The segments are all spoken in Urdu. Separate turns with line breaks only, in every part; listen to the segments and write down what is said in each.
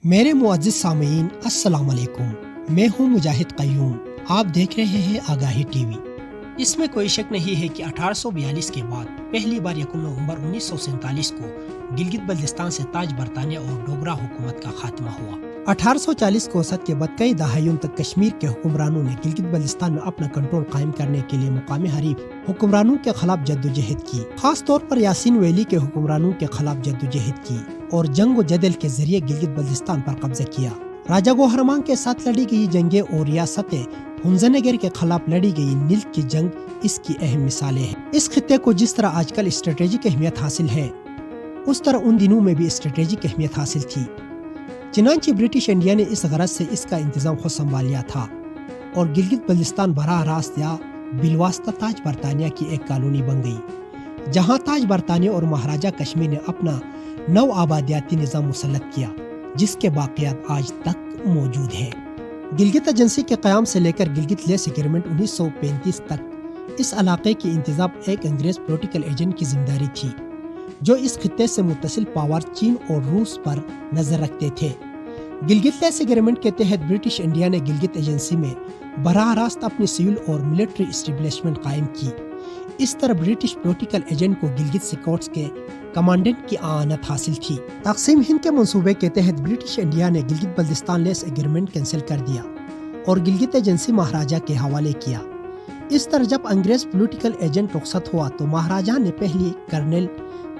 میرے معزز سامعین السلام علیکم، میں ہوں مجاہد قیوم۔ آپ دیکھ رہے ہیں آگاہی ٹی وی۔ اس میں کوئی شک نہیں ہے کہ 1842 کے بعد پہلی بار یکم نومبر 1947 کو گلگت بلتستان سے تاج برطانیہ اور ڈوگرا حکومت کا خاتمہ ہوا۔ 1840 کو وسط کے بعد کئی دہائیوں تک کشمیر کے حکمرانوں نے گلگت بلتستان میں اپنا کنٹرول قائم کرنے کے لیے مقامی حریف حکمرانوں کے خلاف جدوجہد کی، خاص طور پر یاسین ویلی کے حکمرانوں کے خلاف جدوجہد کی اور جنگ و جدل کے ذریعے گلگت بلتستان پر قبضہ کیا۔ راجہ گوہرمان کے ساتھ لڑی گئی جنگیں اور ریاست ہنزنگر کے خلاف لڑی گئی نیل کی جنگ اس کی اہم مثالیں ہیں۔ اس خطے کو جس طرح آج کل اسٹریٹجک اہمیت حاصل ہے، اس طرح ان دنوں میں بھی اسٹریٹجک اہمیت حاصل تھی۔ چنانچہ برٹش انڈیا نے اس غرض سے اس کا انتظام خود سنبھال لیا تھا اور گلگت بلتستان براہ راست یا بالواسطہ تاج برطانیہ کی ایک کالونی بن گئی، جہاں تاج برطانیہ اور مہاراجہ کشمیر نے اپنا نو آبادیاتی نظام مسلط کیا، جس کے باقیات آج تک موجود ہیں۔ گلگت ایجنسی کے قیام سے لے کر گلگت لیس ایگریمنٹ 1935 تک اس علاقے کی انتظام ایک انگریز پولیٹیکل ایجنٹ کی ذمہ داری تھی، جو اس خطے سے متصل پاور چین اور روس پر نظر رکھتے تھے۔ گلگت لیس ایگریمنٹ کے تحت برٹش انڈیا نے گلگت ایجنسی میں براہ راست اپنی سول اور ملٹری اسٹیبلشمنٹ قائم کی۔ اس طرح برٹش پولیٹیکل ایجنٹ کو گلگت سکاؤٹس کے کمانڈنٹ کی اعانت حاصل تھی۔ تقسیم ہند کے منصوبے کے تحت برٹش انڈیا نے گلگت بلتستان لیس ایگریمنٹ کینسل کر دیا اور گلگت ایجنسی مہاراجہ کے حوالے کیا۔ اس طرح جب انگریز پولیٹیکل ایجنٹ رخصت ہوا تو مہاراجہ نے پہلی کرنل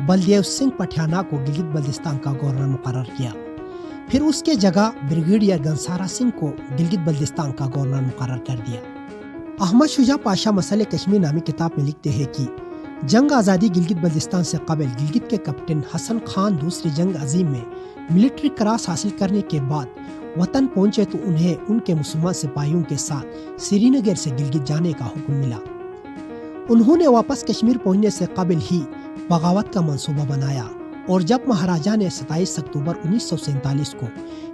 بلدیو سنگھ پٹھانا کو گلگت بلتستان کا گورنر مقرر کیا، پھر اس کے جگہ بریگیڈیئر گنسارا سنگھ کو گلگت بلتستان کا گورنر مقرر کر دیا۔ احمد شجاع پاشا مسئلہ کشمیر نامی کتاب میں لکھتے ہیں کہ جنگ آزادی گلگت بلتستان سے قبل گلگت کے کیپٹن حسن خان دوسری جنگ عظیم میں ملٹری کراس حاصل کرنے کے بعد وطن پہنچے تو انہیں ان کے مسلمان سپاہیوں کے ساتھ سری نگر سے گلگت جانے کا حکم ملا۔ انہوں نے واپس کشمیر پہنچنے سے قبل ہی بغاوت کا منصوبہ بنایا اور جب مہاراجہ نے 27 اکتوبر 1947 کو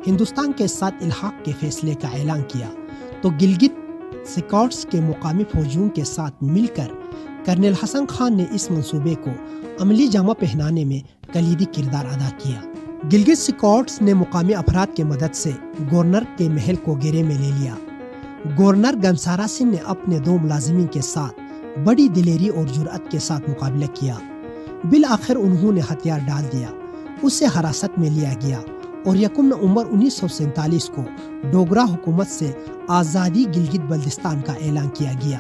ہندوستان کے ساتھ الحاق کے فیصلے کا اعلان کیا تو گلگت سکاؤٹس کے مقامی فوجیوں کے ساتھ مل کر کرنل حسن خان نے اس منصوبے کو عملی جامہ پہنانے میں کلیدی کردار ادا کیا۔ گلگت سکاؤٹس نے مقامی افراد کی مدد سے گورنر کے محل کو گھیرے میں لے لیا۔ گورنر گنسارا سنگھ نے اپنے 2 ملازمین کے ساتھ بڑی دلیری اور جرأت کے ساتھ مقابلہ کیا۔ بالآخر انہوں نے ہتھیار ڈال دیا، اسے حراست میں لیا گیا اور یکم نومبر 1947 کو ڈوگرا حکومت سے آزادی گلگت بلتستان کا اعلان کیا گیا۔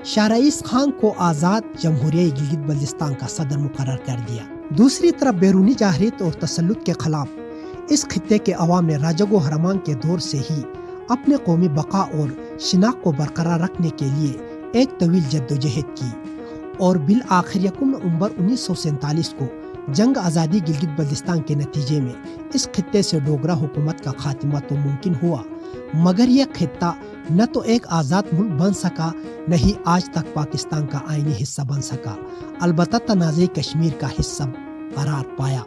شاہ رئیس خان کو آزاد جمہوریہ گلگت بلتستان کا صدر مقرر کر دیا۔ دوسری طرف بیرونی جارحیت اور تسلط کے خلاف اس خطے کے عوام نے راجہ گوہرمان کے دور سے ہی اپنے قومی بقا اور شناخت کو برقرار رکھنے کے لیے ایک طویل جدوجہد کی اور بالآخر یکم نومبر 1947 کو جنگ آزادی گلگت بلتستان کے نتیجے میں اس خطے سے ڈوگرا حکومت کا خاتمہ تو ممکن ہوا، مگر یہ خطہ نہ تو ایک آزاد ملک بن سکا، نہ ہی آج تک پاکستان کا آئینی حصہ بن سکا، البتہ تنازع کشمیر کا حصہ قرار پایا۔